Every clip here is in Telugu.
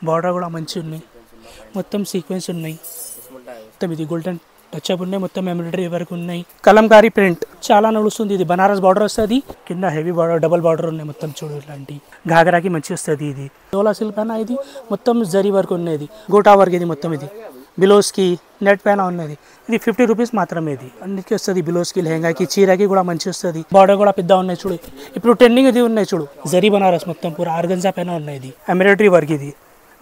బార్డర్ కూడా మంచి ఉన్నాయి, మొత్తం సీక్వెన్స్ ఉన్నాయి, మొత్తం ఇది గోల్డెన్ టచ్అప్ ఉన్నాయి, మొత్తం ఎంబ్రాయిడరీ వర్క్ ఉన్నాయి, కలంకారీ ప్రింట్ చాలా నడుస్తుంది. ఇది బనారస్ బార్డర్ వస్తుంది, కింద హెవీ బార్డర్ డబల్ బార్డర్ ఉన్నాయి, మొత్తం చూడు ఇట్లాంటి ఘాగరాకి మంచి వస్తుంది. ఇది డోలా సిల్క్ అన్న, ఇది మొత్తం జరీ వర్క్ ఉన్నది, గోటా వర్క్ ఇది మొత్తం, ఇది బిలోస్కి నెట్ పైన ఉన్నది. ఇది 50 రూపీస్ మాత్రమే, ఇది అన్నిటికీ వస్తుంది. బిలోస్కి లెహంగాకి చీరకి కూడా మంచి వస్తుంది. బార్డర్ కూడా పెద్ద ఉన్నాయి చూడు, ఇప్పుడు ట్రెండింగ్ ఇది ఉన్నాయి చూడు, జరీ బనారస్ మొత్తం పూరా ఆర్గంజా పైన ఉన్నాయి, ఇది ఎంబ్రాయిడరీ వర్క్, ఇది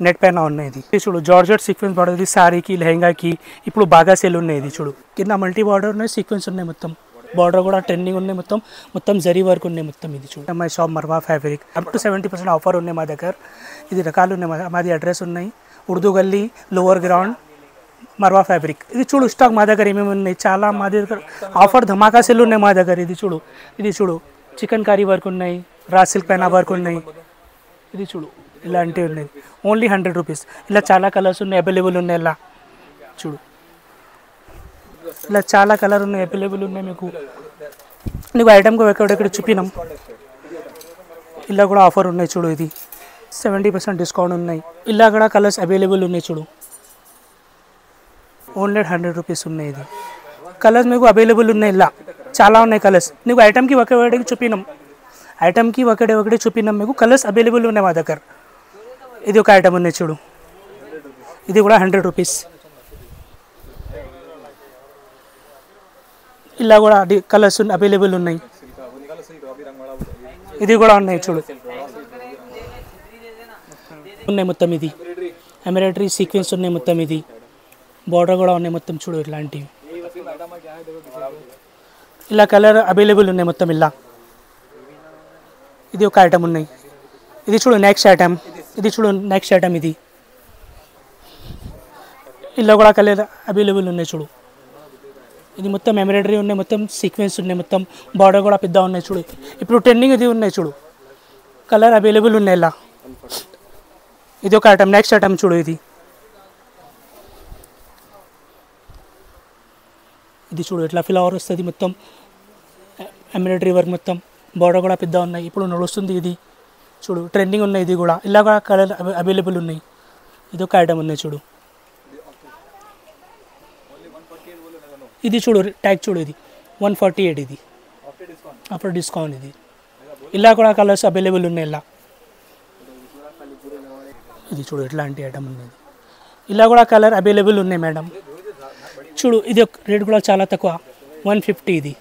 నెట్ పైన ఉన్నాయి. ఇది చూడు జార్జెట్ సీక్వెన్స్ బార్డర్, ఇది శారీకి లెహంగాకి ఇప్పుడు బాగా సేల్ ఉన్నాయి. ఇది చూడు కింద మల్టీ బార్డర్ ఉన్నాయి, సీక్వెన్స్ ఉన్నాయి, మొత్తం బార్డర్ కూడా ట్రెండింగ్ ఉన్నాయి, మొత్తం మొత్తం జరీ వర్క్ ఉన్నాయి మొత్తం. ఇది చూడు my shop Marwa fabric, up to 70% offer ఉన్నాయి మా దగ్గర. ఇది రకాలు ఉన్నాయి, మాది అడ్రస్ ఉన్నాయి ఉర్దూ గల్లీ లోవర్ గ్రౌండ్ మర్వా ఫ్యాబ్రిక్. ఇది చూడు స్టాక్ మా దగ్గర ఏమేమి ఉన్నాయి, చాలా మా దగ్గర ఆఫర్ ధమాకా సెల్ ఉన్నాయి మా దగ్గర. ఇది చూడు చికెన్ కర్రీ వర్క్ ఉన్నాయి, రా సిల్క్ పైన వర్క్ ఉన్నాయి. ఇది చూడు ఇలాంటివి ఉన్నాయి, ఓన్లీ 100 రూపీస్. ఇలా చాలా కలర్స్ ఉన్నాయి, అవైలబుల్ ఉన్నాయి. ఇలా చూడు ఇలా చాలా కలర్ ఉన్నాయి, అవైలబుల్ ఉన్నాయి. నీకు ఐటమ్కి ఎక్కడెక్కడ చూపినాం. ఇలా కూడా ఆఫర్ ఉన్నాయి చూడు, ఇది 70% డిస్కౌంట్ ఉన్నాయి. ఇలా కూడా కలర్స్ అవైలబుల్ ఉన్నాయి చూడు, ఓన్లీ 100 రూపీస్ ఉన్నాయి. ఇది కలర్స్ మీకు అవైలబుల్ ఉన్నాయి, ఇలా చాలా ఉన్నాయి కలర్స్. నీకు ఐటమ్కి ఒకటి చూపినాం, ఐటమ్కి ఒకటి చూపినాం, మీకు కలర్స్ అవైలబుల్ ఉన్నాయి మా దగ్గర. ఇది ఒక ఐటమ్ ఉన్నాయి చూడు, ఇది కూడా 100 రూపీస్. ఇలా కూడా కలర్స్ అవైలబుల్ ఉన్నాయి, ఇది కూడా ఉన్నాయి చూడు, ఉన్నాయి మొత్తం. ఇది ఎంబ్రాయిడరీ సీక్వెన్స్ ఉన్నాయి మొత్తం, ఇది బార్డర్ కూడా ఉన్నాయి మొత్తం చూడు ఇట్లాంటివి. ఇలా కలర్ అవైలబుల్ ఉన్నాయి మొత్తం. ఇలా ఇది ఒక ఐటమ్ ఉన్నాయి. ఇది చూడు నెక్స్ట్ ఐటమ్, ఇది చూడు నెక్స్ట్ ఐటమ్. ఇది ఇలా కూడా కలర్ అవైలబుల్ ఉన్నాయి చూడు, ఇది మొత్తం ఎంబ్రాయిడరీ ఉన్నాయి, మొత్తం సీక్వెన్స్ ఉన్నాయి, మొత్తం బార్డర్ కూడా పెద్ద ఉన్నాయి చూడు. ఇప్పుడు ట్రెండింగ్ ఇది ఉన్నాయి చూడు, కలర్ అవైలబుల్ ఉన్నాయి. ఇలా ఇది ఒక ఐటమ్, నెక్స్ట్ ఐటమ్ చూడు. ఇది చూడు ఇట్లా ఫ్లవర్ వస్తుంది, మొత్తం ఎంబ్రాయిడరీ వర్క్, మొత్తం బార్డర్ కూడా పెద్ద ఉన్నాయి, ఇప్పుడు నడుస్తుంది. ఇది చూడు ట్రెండింగ్ ఉన్నాయి, ఇది కూడా ఇలా కూడా కలర్ అవైలబుల్ ఉన్నాయి. ఇది ఒక ఐటమ్ ఉన్నాయి చూడు, ఇది చూడు ట్యాగ్ చూడు, ఇది 148, ఇది అప్పుడు డిస్కౌంట్. ఇది ఇలా కూడా కలర్స్ అవైలబుల్ ఉన్నాయి. ఇలా ఇది చూడు ఇట్లాంటి ఐటమ్ ఉన్నది, ఇలా కూడా కలర్ అవైలబుల్ ఉన్నాయి మేడం. చూడు ఇది రేట్ కూడా చాలా తక్కువ, 150. ఇది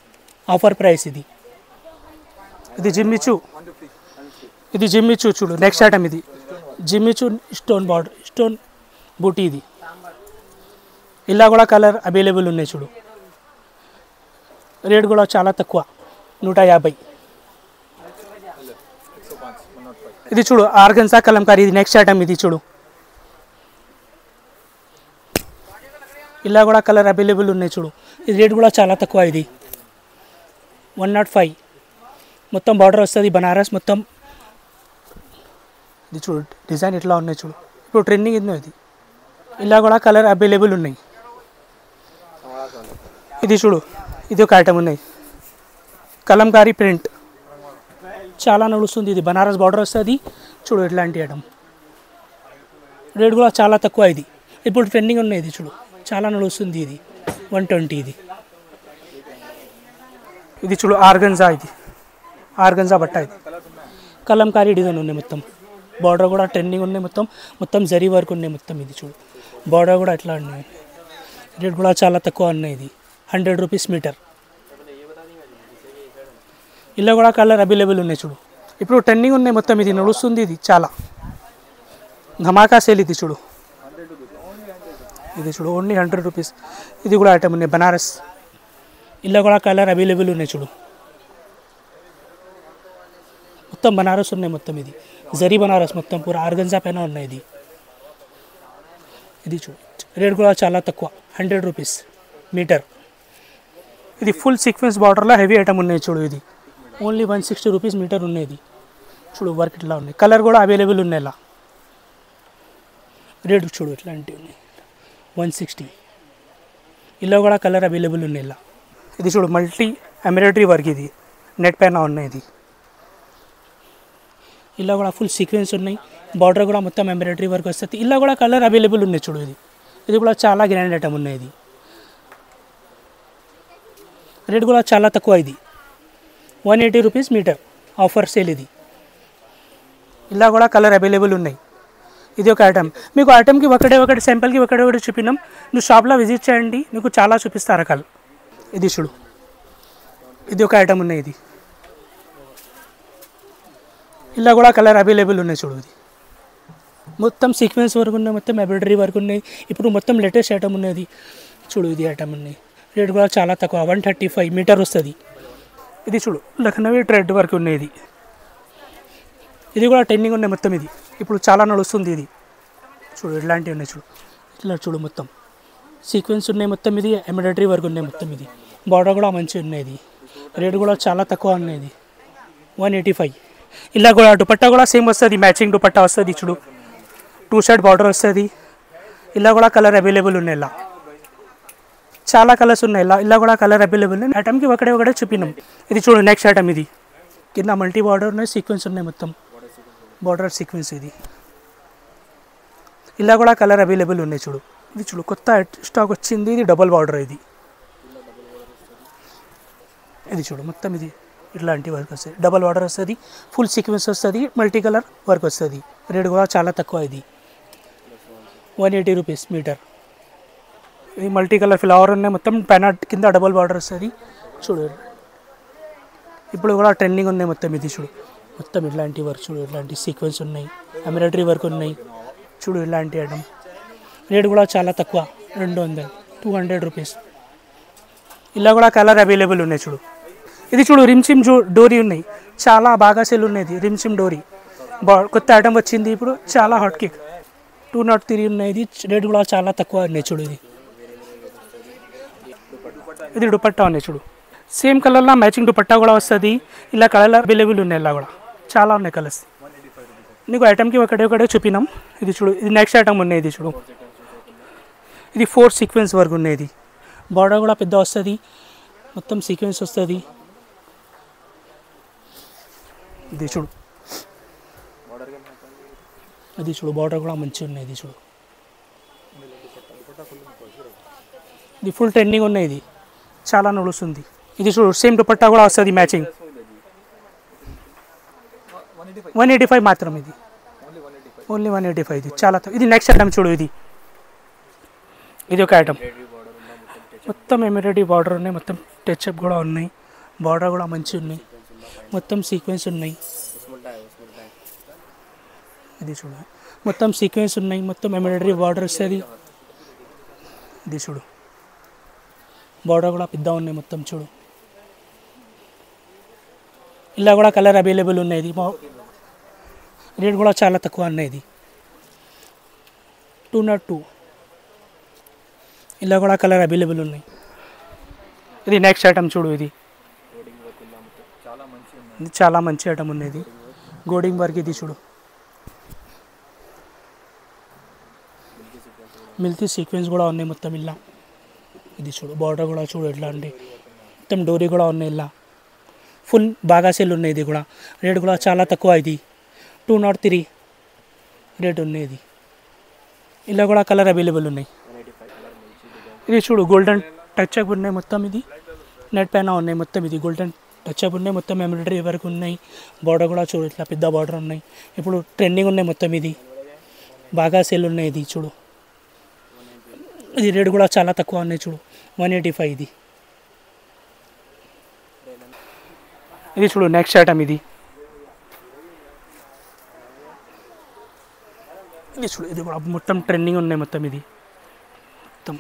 ఆఫర్ ప్రైస్. ఇది జిమ్మిచూ, ఇది జిమ్మిచూ చూడు నెక్స్ట్ ఐటమ్. ఇది జిమ్మిచూ స్టోన్ బార్డర్, స్టోన్ బూటీ. ఇది ఇలా కూడా కలర్ అవైలబుల్ ఉన్నాయి చూడు, రేట్ కూడా చాలా తక్కువ, 150. ఇది చూడు ఆర్గన్సా కలంకారీ, ఇది నెక్స్ట్ ఐటమ్. ఇది చూడు ఇలా కూడా కలర్ అవైలబుల్ ఉన్నాయి చూడు, ఇది రేట్ కూడా చాలా తక్కువ. ఇది 105, మొత్తం బార్డర్ వస్తుంది బనారస్ మొత్తం. ఇది చూడు డిజైన్ ఇట్లా ఉన్నాయి చూడు, ఇప్పుడు ట్రెండింగ్ ఇది. ఇలా కూడా కలర్ అవైలబుల్ ఉన్నాయి. ఇది చూడు ఇది ఒక ఐటమ్ ఉన్నాయి, కలంకారీ ప్రింట్ చాలా నడుస్తుంది. ఇది బనారస్ బార్డర్ వస్తుంది చూడు, ఇట్లాంటి ఐటమ్ రేట్ కూడా చాలా తక్కువ. ఇది ఇప్పుడు ట్రెండింగ్ ఉన్నాయి, ఇది చూడు చాలా నడుస్తుంది. ఇది 120. ఇది చూడు ఆర్గన్జా, ఇది ఆర్గన్జా బట్ట. ఇది కలంకారీ డిజైన్ ఉన్నాయి, మొత్తం బార్డర్ కూడా ట్రెండింగ్ ఉన్నాయి, మొత్తం జరీ వర్క్ ఉన్నాయి మొత్తం. ఇది చూడు బార్డర్ కూడా ఎట్లా ఉన్నాయి, రేట్ కూడా చాలా తక్కువ ఉన్నాయి. ఇది 100 రూపీస్ మీటర్. ఇలా కూడా కలర్ అవైలబుల్ ఉన్నాయి చూడు, ఇప్పుడు ట్రెండింగ్ ఉన్నాయి మొత్తం. ఇది నడుస్తుంది, ఇది చాలా ధమాకా సేల్. ఇది చూడు, ఇది చూడు ఓన్లీ 100 రూపీస్. ఇది కూడా ఐటమ్ ఉన్నాయి బనారస్, ఇలా కూడా కలర్ అవైలబుల్ ఉన్నాయి చూడు, మొత్తం బనారస్ ఉన్నాయి మొత్తం. ఇది జరీ బనారస్ మొత్తం పూరా ఆర్గన్జా పైన ఉన్నాయి. ఇది చూడు రేట్ కూడా చాలా తక్కువ, 100 రూపీస్ మీటర్. ఇది ఫుల్ సీక్వెన్స్ బార్డర్లో హెవీ ఐటమ్ ఉన్నాయి చూడు, ఇది ఓన్లీ 160 రూపీస్ మీటర్ ఉన్నాయి. ఇది చూడు వర్క్ ఇట్లా ఉన్నాయి, కలర్ కూడా అవైలబుల్ ఉన్నాయి. ఇలా రేట్ చూడు ఇట్లాంటివి ఉన్నాయి, 160. ఇలా కూడా కలర్ అవైలబుల్ ఉన్నాయి. ఇలా ఇది చూడు మల్టీ ఎంబ్రాయిడరీ వర్క్, ఇది నెట్ పైన ఉన్నాయి. ఇది ఇలా కూడా ఫుల్ సీక్వెన్స్ ఉన్నాయి, బార్డర్ కూడా మొత్తం ఎంబ్రాయిడరీ వర్క్ వస్తుంది. ఇలా కూడా కలర్ అవైలబుల్ ఉన్నాయి చూడు. ఇది కూడా చాలా గ్రాండ్ ఐటమ్ ఉన్నాయి. ఇది రేట్ కూడా చాలా తక్కువ. ఇది 180 రూపీస్ మీటర్ ఆఫర్ సేల్. ఇది ఇలా కూడా కలర్ అవైలబుల్ ఉన్నాయి. ఇది ఒక ఐటమ్. మీకు ఐటమ్కి ఒకటి సింపుల్కి ఒకటి చూపినాం. నువ్వు షాప్లో విజిట్ చేయండి, మీకు చాలా చూపిస్తారు రకాలు. ఇది చూడు, ఇది ఒక ఐటమ్ ఉన్నాయి. ఇది ఇలా కూడా కలర్ అవైలబుల్ ఉన్నాయి చూడు. ఇది మొత్తం సీక్వెన్స్ వర్క్ ఉన్నాయి, మొత్తం ఎంబ్రాయిడరీ వర్క్ ఉన్నాయి. ఇప్పుడు మొత్తం లేటెస్ట్ ఐటమ్ ఉన్నది చూడు. ఇది ఐటమ్ ఉన్నాయి. రేట్ కూడా చాలా తక్కువ, 135 మీటర్ వస్తుంది. ఇది చూడు, లక్నవీ థ్రెడ్ వర్క్ ఉన్నాయి. ఇది కూడా ట్రెండింగ్ ఉన్నాయి మొత్తం. ఇది ఇప్పుడు చాలా నడుస్తుంది. ఇది చూడు, ఇట్లాంటివి ఉన్నాయి చూడు. ఇట్లా చూడు, మొత్తం సీక్వెన్స్ ఉన్నాయి మొత్తం. ఇది ఎంబ్రాయిడరీ వర్క్ ఉన్నాయి మొత్తం. ఇది బార్డర్ కూడా మంచిగా ఉన్నాయి. ఇది రేట్ కూడా చాలా తక్కువ ఉన్నాయి. ఇది 185. ఇలా కూడా దుపట్టా కూడా సేమ్ వస్తుంది, మ్యాచింగ్ దుపట్టా వస్తుంది చూడు. 2 సైడ్ బార్డర్ వస్తుంది. ఇలా కూడా కలర్ అవైలబుల్ ఉన్నాయి. ఇలా చాలా కలర్స్ ఉన్నాయి. ఇలా కూడా కలర్ అవైలబుల్ ఉన్నాయి. ఐటమ్కి ఒకటే చూపినాం. ఇది చూడు, నెక్స్ట్ ఐటమ్. ఇది కింద మల్టీ బార్డర్ ఉన్నాయి, సీక్వెన్స్ ఉన్నాయి మొత్తం, బార్డర్ సీక్వెన్స్. ఇది ఇలా కూడా కలర్ అవైలబుల్ ఉన్నాయి చూడు. ఇది చూడు, కొత్త స్టాక్ వచ్చింది. ఇది డబల్ బార్డర్. ఇది చూడు, మొత్తం ఇది ఇట్లాంటి వర్క్ వస్తుంది. డబల్ బార్డర్ వస్తుంది, ఫుల్ సీక్వెన్స్ వస్తుంది, మల్టీ కలర్ వర్క్ వస్తుంది. రేట్ కూడా చాలా తక్కువ. ఇది 180 రూపీస్ మీటర్. ఇది మల్టీ కలర్ ఫ్లవర్ ఉన్నాయి మొత్తం. పైన కింద డబల్ బార్డర్ వస్తుంది చూడు. ఇప్పుడు కూడా ట్రెండింగ్ ఉన్నాయి మొత్తం. ఇది చూడు, మొత్తం ఇట్లాంటి వర్క్ చూడు. ఇట్లాంటి సీక్వెన్స్ ఉన్నాయి, ఎంబ్రాయిడరీ వర్క్ ఉన్నాయి చూడు. ఇలాంటి ఐటమ్ రేట్ కూడా చాలా తక్కువ, 200 రూపీస్. ఇలా కూడా కలర్ అవైలబుల్ ఉన్నాయి చూడు. ఇది చూడు, రిమ్సిమ్ డోరీ ఉన్నాయి, చాలా బాగా సెల్ ఉన్నాయి. రిమ్సిమ్ డోరీ కొత్త ఐటమ్ వచ్చింది ఇప్పుడు, చాలా హాట్ కేక్. 203 ఉన్నాయి. ఇది రేట్ కూడా చాలా తక్కువ ఉన్నాయి చూడు. ఇది దుపట్టా ఉన్నాయి చూడు. సేమ్ కలర్లో మ్యాచింగ్ దుపట్టా కూడా వస్తుంది. ఇలా కలర్ అవైలబుల్ ఉన్నాయి. ఇలా కూడా చాలా ఉన్నాయి కలర్స్. నీకు ఐటమ్కి ఒకటే చూపినాం. ఇది చూడు, ఇది నెక్స్ట్ ఐటమ్ ఉన్నాయి. ఇది చూడు, ఇది 4 సీక్వెన్స్ వర్క్ ఉన్నాయి. ఇది బార్డర్ కూడా పెద్ద వస్తుంది, మొత్తం సీక్వెన్స్ వస్తుంది. ఇది చూడు, ఇది చూడు, బార్డర్ కూడా మంచిగా ఉన్నాయి. ఇది చూడు, ఇది ఫుల్ ట్రెండింగ్ ఉన్నాయి. ఇది చాలా నడుస్తుంది. ఇది చూడు, సేమ్ దుపట్టా కూడా వస్తుంది మ్యాచింగ్. 185 మాత్రం. ఇది ఓన్లీ 185. ఇది చాలా. ఇది నెక్స్ట్ ఐటమ్ చూడు. ఇది ఒక ఐటమ్, మొత్తం ఎంబ్రాయిడరీ బార్డర్ ఉన్నాయి, మొత్తం టచ్అప్ కూడా ఉన్నాయి, బార్డర్ కూడా మంచిగా ఉన్నాయి, మొత్తం సీక్వెన్స్ ఉన్నాయి. ఇది చూడు, మొత్తం సీక్వెన్స్ ఉన్నాయి, మొత్తం ఎంబ్రాయిడరీ బార్డర్ వస్తుంది. ఇది చూడు, బార్డర్ కూడా పెద్ద ఉన్నాయి మొత్తం చూడు. ఇలా కూడా కలర్ అవైలబుల్ ఉన్నాయి. ఇది రేట్ కూడా చాలా తక్కువ ఉన్నాయి. ఇది 202. ఇలా కూడా కలర్ అవైలబుల్ ఉన్నాయి. ఇది నెక్స్ట్ ఐటమ్ చూడు. ఇది చాలా మంచి ఐటమ్ ఉన్నాయి. ఇది గోడింగ్ వర్క్. ఇది చూడు, మిల్కీ సీక్వెన్స్ కూడా ఉన్నాయి మొత్తం. ఇలా ఇది చూడు, బార్డర్ కూడా చూడు ఎట్లా అంటే, మొత్తం డోరీ కూడా ఉన్నాయి. ఇలా ఫుల్ బాగా సెల్ ఉన్నాయి. ఇది కూడా రేట్ కూడా చాలా తక్కువ. ఇది 203 రేట్ ఉన్నాయి. ఇది ఇలా కూడా కలర్ అవైలబుల్ ఉన్నాయి. ఇది చూడు, గోల్డెన్ టచ్ అప్ ఉన్నాయి మొత్తం. ఇది నెట్ పైన ఉన్నాయి మొత్తం. ఇది గోల్డెన్ టచ్ అప్ ఉన్నాయి మొత్తం, ఎంబ్రాయిడరీ వర్క్ ఉన్నాయి, బార్డర్ కూడా చూడు ఇట్లా పెద్ద బార్డర్ ఉన్నాయి. ఇప్పుడు ట్రెండింగ్ ఉన్నాయి మొత్తం. ఇది బాగా సేల్ ఉన్నాయి. ఇది చూడు, ఇది రేట్ కూడా చాలా తక్కువ ఉన్నాయి చూడు, 185. ఇది చూడు, నెక్స్ట్ ఐటమ్. ఇది చూడు, ఇది కూడా మొత్తం ట్రెండింగ్ ఉన్నాయి మొత్తం. ఇది మొత్తం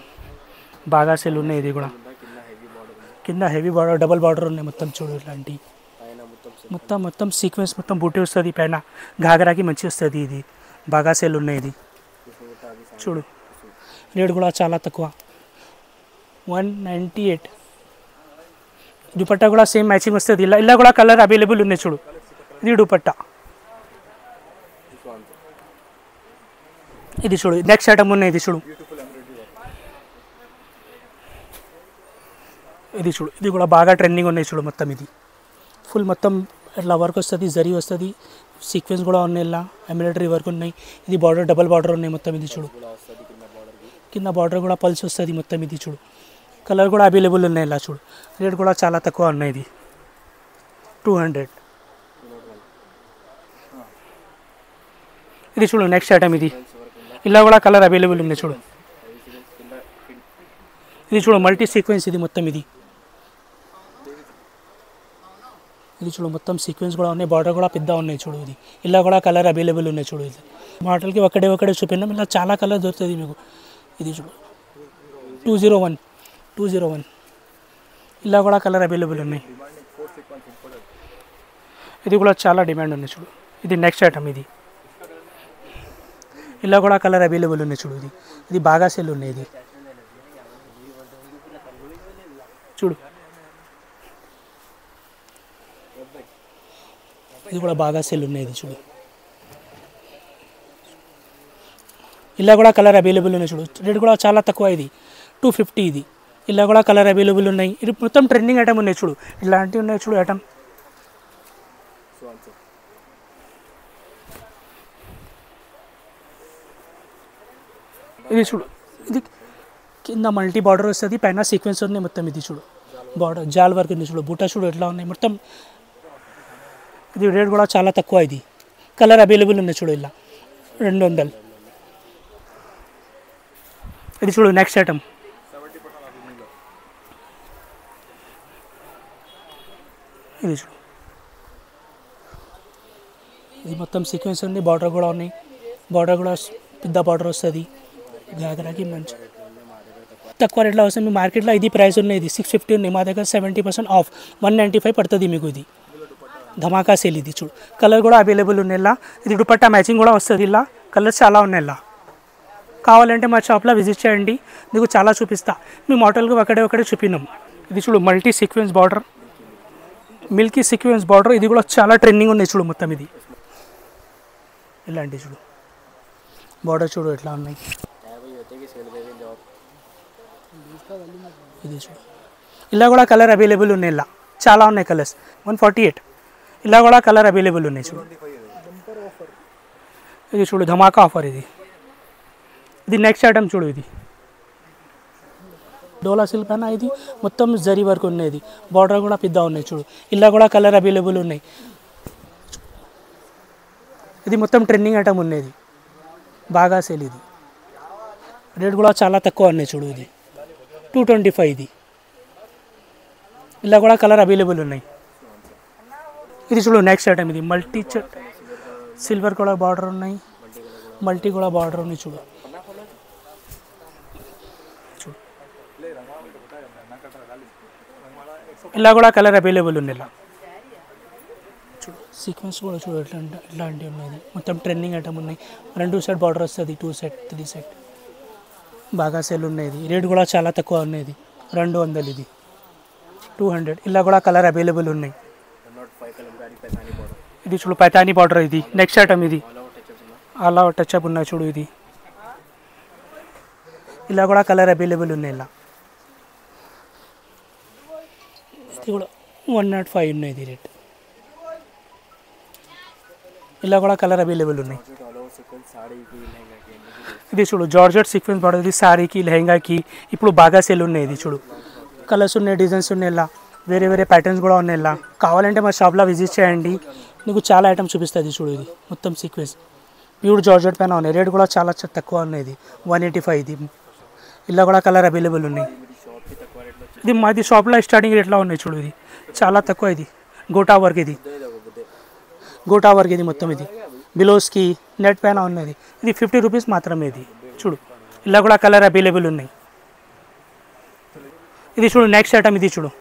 బాగా సెల్ ఉన్నాయి. ఇది కూడా కింద హెవీ బార్డర్, డబల్ బార్డర్ ఉన్నాయి మొత్తం చూడు. ఇట్లాంటి మొత్తం సీక్వెన్స్ మొత్తం బూటీ వస్తుంది. పైన ఘాగరాకి మంచి వస్తుంది. ఇది బాగా సెల్ ఉన్నాయి. ఇది చూడు, రేట్ కూడా చాలా తక్కువ, 198. దుపట్టా కూడా సేమ్ మ్యాచింగ్ వస్తుంది. ఇలా కూడా కలర్ అవైలబుల్ ఉన్నాయి చూడు. ఇది దుపట్టా. ఇది చూడు, నెక్స్ట్ ఐటమ్ ఉన్నాయి. ఇది చూడు, ఇది చూడు, ఇది కూడా బాగా ట్రెండింగ్ ఉన్నాయి చూడు మొత్తం. ఇది ఫుల్ మొత్తం ఇట్లా వర్క్ వస్తుంది, జరీ వస్తుంది, సీక్వెన్స్ కూడా ఉన్నాయి, ఇలా ఎంబ్రాయిడరీ వర్క్ ఉన్నాయి. ఇది బార్డర్ డబల్ బార్డర్ ఉన్నాయి మొత్తం. ఇది చూడు కింద బార్డర్ కూడా పల్స్ వస్తుంది మొత్తం. ఇది చూడు కలర్ కూడా అవైలబుల్ ఉన్నాయి. ఇలా చూడు రేట్ కూడా చాలా తక్కువ ఉన్నాయి. ఇది 200. ఇది చూడు నెక్స్ట్ ఐటమ్. ఇది ఇలా కూడా కలర్ అవైలబుల్ ఉన్నాయి చూడు. ఇది చూడు మల్టీ సీక్వెన్స్ ఇది మొత్తం. ఇది చూడు మొత్తం సీక్వెన్స్ కూడా ఉన్నాయి, బార్డర్ కూడా పెద్ద ఉన్నాయి చూడు. ఇది ఇలా కూడా కలర్ అవైలబుల్ ఉన్నాయి చూడు. ఇది మోడల్కి ఒకటే చూపినాం, ఇలా చాలా కలర్ దొరుకుతుంది మీకు. ఇది చూడు 201 ఇలా కూడా కలర్ అవైలబుల్ ఉన్నాయి. ఇది కూడా చాలా డిమాండ్ ఉంది చూడు. ఇది నెక్స్ట్ ఐటమ్. ఇది ఇలా కూడా కలర్ అవైలబుల్ ఉన్నాయి చూడు. ఇది బాగా సెల్ ఉన్నాయి. ఇది చూడు ఇది కూడా బాగా సెల్ ఉన్నాయి. ఇది చూడు ఇలా కూడా కలర్ అవైలబుల్ ఉన్నాయి చూడు. రేట్ కూడా చాలా తక్కువ. ఇది 250. ఇది ఇలా కూడా కలర్ అవైలబుల్ ఉన్నాయి. ఇది మొత్తం ట్రెండింగ్ ఐటమ్ ఉన్నాయి చూడు. ఇలాంటివి ఉన్నాయి చూడు ఐటమ్. ఇది చూడు ఇది కింద మల్టీ బార్డర్ వస్తుంది, పైన సీక్వెన్స్ ఉన్నాయి మొత్తం. ఇది చూడు బార్డర్ జాల్ వర్క్ ఉంది చూడు. బూటా చూడు ఎట్లా ఉన్నాయి మొత్తం. ఇది రేట్ కూడా చాలా తక్కువ. ఇది కలర్ అవైలబుల్ ఉన్నాయి చూడు. ఇలా 200. ఇది చూడు నెక్స్ట్ ఐటమ్. ఇది చూడు ఇది మొత్తం సీక్వెన్స్ ఉంది, బార్డర్ కూడా ఉన్నాయి. బార్డర్ కూడా పెద్ద బార్డర్ వస్తుంది. గాగరాకి మంచి తక్కువ రేట్లో వస్తుంది. మీ మార్కెట్లో ఇది ప్రైస్ ఉన్నాయి. ఇది 650 ఉన్నాయి, మా దగ్గర 70% ఆఫ్ 195 పడుతుంది మీకు. ఇది ధమాకా సేల్. ఇది చూడు కలర్ కూడా అవైలబుల్ ఉన్నాయి. ఇలా ఇది దుపట్టా మ్యాచింగ్ కూడా వస్తుంది. ఇలా కలర్స్ చాలా ఉన్నాయి. ఇలా కావాలంటే మా షాప్లో విజిట్ చేయండి, నీకు చాలా చూపిస్తా. మీ మోడల్కి ఒకటే చూపినాం. ఇది చూడు multi sequence border, Milky sequence border. ఇది కూడా చాలా ట్రెండింగ్ ఉన్నాయి చూడు మొత్తం. ఇది ఇలాంటి చూడు బార్డర్ చూడు ఎట్లా ఉన్నాయి. ఇది చూడు ఇలా కూడా కలర్ అవైలబుల్ ఉన్నాయి. ఇలా చాలా ఉన్నాయి కలర్స్. 148 ఇలా కూడా కలర్ అవైలబుల్ ఉన్నాయి చూడు. ఇది చూడు ధమాకా ఆఫర్. ఇది నెక్స్ట్ ఐటమ్ చూడు. ఇది డోలా సిల్క్ పైన ఇది మొత్తం జరీ వర్క్ ఉన్నది, బార్డర్ కూడా పెద్ద ఉన్నాయి చూడు. ఇలా కూడా కలర్ అవైలబుల్ ఉన్నాయి. ఇది మొత్తం ట్రెండింగ్ ఐటమ్ ఉన్నది, బాగా సేల్. ఇది రేట్ కూడా చాలా తక్కువ ఉన్నాయి చూడు. ఇది 225. ఇది ఇలా కూడా కలర్ అవైలబుల్ ఉన్నాయి. ఇది చూడు నెక్స్ట్ ఐటమ్. ఇది మల్టీ సిల్వర్ కూడా బార్డర్ ఉన్నాయి, మల్టీ కూడా బార్డర్ ఉన్నాయి చూడు. ఇలా కూడా కలర్ అవైలబుల్ ఉన్నాయి. ఇలా చూడు సీక్వెన్స్ కూడా చూడు ఇట్లాంటివి ఉన్నాయి. మొత్తం ట్రెండింగ్ ఐటమ్ ఉన్నాయి. 2 సెట్ బార్డర్ వస్తుంది, 2 సెట్ 3 సెట్ బాగా సేల్ ఉన్నాయి. రేట్ కూడా చాలా తక్కువ ఉన్నాయి. 200. ఇది 200. ఇలా కూడా కలర్ అవైలబుల్ ఉన్నాయి. ఇది చూడు పైతానీ బార్డర్. ఇది నెక్స్ట్ ఐటమ్. ఇది అలా టచ్అప్ ఉన్నాయి చూడు. ఇది ఇలా కూడా కలర్ అవైలబుల్ ఉన్నాయి. ఇలా ఇది కూడా 105 ఉన్నాయి. ఇది రేట్. ఇలా కూడా కలర్ అవైలబుల్ ఉన్నాయి. ఇది చూడు జార్జెట్ సీక్వెన్స్ బార్డర్. ఇది శారీకి లెహంగాకి ఇప్పుడు బాగా సేల్ ఉన్నాయి. ఇది చూడు కలర్స్ ఉన్నాయి, డిజైన్స్ ఉన్నాయి. ఇలా వేరే ప్యాటర్న్స్ కూడా ఉన్నాయి. ఇలా కావాలంటే మా షాప్లో విజిట్ చేయండి, నీకు చాలా ఐటమ్స్ చూపిస్తుంది చూడు. ఇది మొత్తం సీక్వెన్స్ ప్యూర్ జార్జెట్ పైన ఉన్నాయి. రేట్ కూడా చాలా తక్కువ ఉన్నాయి. ఇది 185. ఇది ఇలా కూడా కలర్ అవైలబుల్ ఉన్నాయి. ఇది మాది షాప్లో స్టార్టింగ్ రేట్లో ఉన్నాయి చూడు. ఇది చాలా తక్కువ. ఇది గోటా వర్క్. ఇది గోటా వర్క్. ఇది మొత్తం ఇది బిలోస్కి నెట్ పైన ఉన్నది. ఇది 50 రూపీస్ మాత్రమే. ఇది చూడు ఇలా కూడా కలర్ అవైలబుల్ ఉన్నాయి. ఇది చూడు నెక్స్ట్ ఐటమ్. ఇది చూడు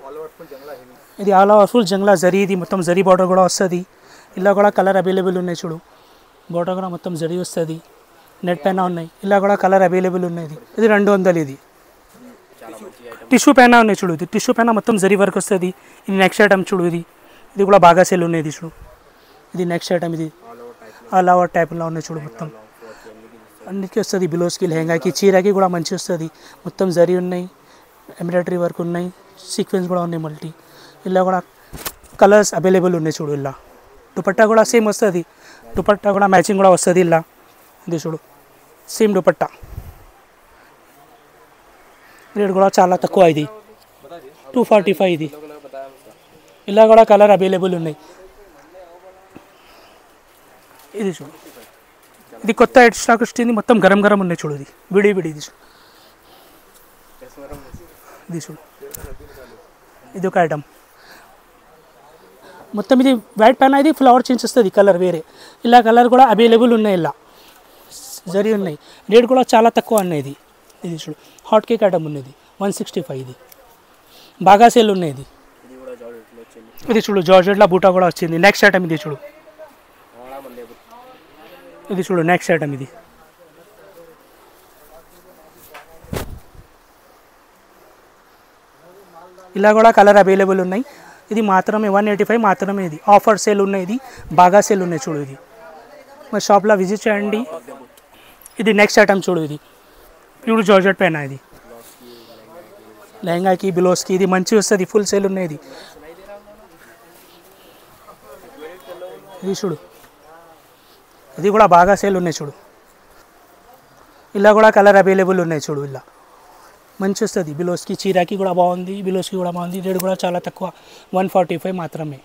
ఇది ఆల్ ఓవర్ ఫుల్ జంగ్లా జరీ. ఇది మొత్తం జరీ బార్డర్ కూడా వస్తుంది. ఇలా కూడా కలర్ అవైలబుల్ ఉన్నాయి చూడు. బార్డర్ కూడా మొత్తం జరీ వస్తుంది, నెట్ పైన ఉన్నాయి. ఇలా కూడా కలర్ అవైలబుల్ ఉన్నాయి. ఇది 200. ఇది టిష్యూ పైన ఉన్నాయి చూడు. ఇది టిష్యూ పైన మొత్తం జరీ వర్క్ వస్తుంది. ఇది నెక్స్ట్ ఐటమ్ చూడు. ఇది కూడా బాగా సేల్ ఉన్నాయి. ఇది చూడు ఇది నెక్స్ట్ ఐటమ్. ఇది ఆల్ ఓవర్ టైప్లో ఉన్నాయి చూడు. మొత్తం అన్నిటికీ వస్తుంది. బిలోస్కి లెహంగాకి చీరకి కూడా మంచి వస్తుంది. మొత్తం జరీ ఉన్నాయి, ఎంబ్రాయిడరీ వర్క్ ఉన్నాయి, సీక్వెన్స్ కూడా ఉన్నాయి మల్టీ. ఇలా కూడా కలర్స్ అవైలబుల్ ఉన్నాయి చూడు. ఇలా దుపట్టా కూడా సేమ్ వస్తుంది, దుపట్టా కూడా మ్యాచింగ్ కూడా వస్తుంది ఇలా. ఇది చూడు సేమ్ దుపట్టా, రేట్ కూడా చాలా తక్కువ, ఇది 245 ఇది. ఇలా కూడా కలర్ అవైలబుల్ ఉన్నాయి. ఇది చూడు, ఇది కొత్త హెడ్ స్టాక్ వచ్చింది, మొత్తం గరం గరం ఉన్నాయి చూడు, ఇది విడి విడి. ఇది చూడు, ఇది చూడు, ఇది ఒక ఐటమ్ మొత్తం. ఇది వైట్ పైన ఇది ఫ్లవర్ చేంజ్ వస్తుంది కలర్ వేరే. ఇలా కలర్ కూడా అవైలబుల్ ఉన్నాయి, ఇలా జరి ఉన్నాయి. రేట్ కూడా చాలా తక్కువ ఉన్నాయి. ఇది ఇది చూడు హాట్ కేక్ ఐటమ్ ఉన్నది 165. ఇది బాగా సేల్ ఉన్నాయి. ఇది చూడు జార్జెట్లో బూటా కూడా వచ్చింది. నెక్స్ట్ ఐటమ్ ఇది చూడు, ఇది చూడు నెక్స్ట్ ఐటమ్. ఇది ఇలా కూడా కలర్ అవైలబుల్ ఉన్నాయి. ఇది మాత్రమే 185 మాత్రమే. ఇది ఆఫర్ సేల్ ఉన్నాయి, ఇది బాగా సేల్ ఉన్నాయి చూడు. ఇది మా షాప్లో విజిట్ చేయండి. ఇది నెక్స్ట్ ఐటమ్ చూడు, ఇది ప్యూర్ జార్జెట్ పైన, ఇది లెహంగాకి బ్లౌజ్కి ఇది మంచి వస్తుంది, ఫుల్ సేల్ ఉన్నాయి. ఇది ఇది చూడు, ఇది కూడా బాగా సేల్ ఉన్నాయి చూడు. ఇలా కూడా కలర్ అవైలబుల్ ఉన్నాయి చూడు. ఇలా మంచి వస్తుంది, బ్లౌజ్కి చీరాకి కూడా బాగుంది, బ్లౌజ్కి కూడా బాగుంది. రేట్ కూడా చాలా తక్కువ 145 మాత్రమే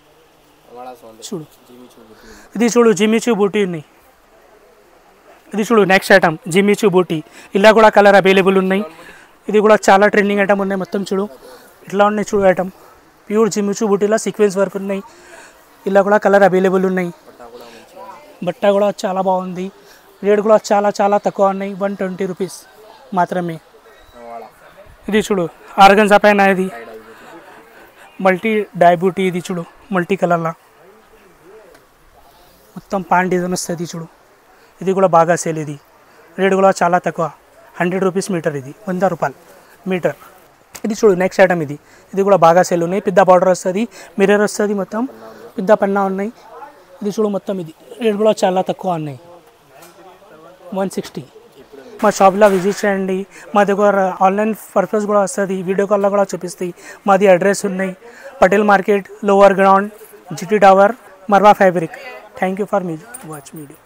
చూడు. ఇది చూడు జిమ్మిచూ బూటీ ఉన్నాయి. ఇది చూడు నెక్స్ట్ ఐటమ్ జిమ్మిచూ బూటీ. ఇలా కూడా కలర్ అవైలబుల్ ఉన్నాయి. ఇది కూడా చాలా ట్రెండింగ్ ఐటమ్ ఉన్నాయి. మొత్తం చూడు ఇట్లా ఉన్నాయి చూడు ఐటమ్. ప్యూర్ జిమ్మిచూ బూటీలో సీక్వెన్స్ వర్క్ ఉన్నాయి. ఇలా కూడా కలర్ అవైలబుల్ ఉన్నాయి. బట్ట కూడా చాలా బాగుంది. రేట్ కూడా చాలా చాలా తక్కువ ఉన్నాయి, 120 రూపీస్ మాత్రమే. ఇది చూడు ఆర్గన్జా పైన, ఇది మల్టీ డై బూటీ. ఇది చూడు మల్టీ కలర్లా మొత్తం పాన్ డిజైన్ వస్తుంది చూడు. ఇది కూడా బాగా సేల్. ఇది రేట్ కూడా చాలా తక్కువ, 100 రూపీస్ మీటర్. ఇది 100 రూపాయలు మీటర్. ఇది చూడు నెక్స్ట్ ఐటమ్. ఇది ఇది కూడా బాగా సేల్ ఉన్నాయి. పెద్ద బార్డర్ వస్తుంది, మిర్రర్ వస్తుంది, మొత్తం పెద్ద పన్నా ఉన్నాయి. ఇది చూడు మొత్తం. ఇది రేట్ కూడా చాలా తక్కువ ఉన్నాయి, 160. మా షాప్లో విజిట్ చేయండి. మా దగ్గర ఆన్లైన్ పర్పస్ కూడా వస్తుంది, వీడియో కాల్లో కూడా చూపిస్తాయి. మాది అడ్రస్ ఉన్నాయి Patel market, lower ground, GT tower, Marwa fabric. Thank you for మీ వాచ్ వీడియో.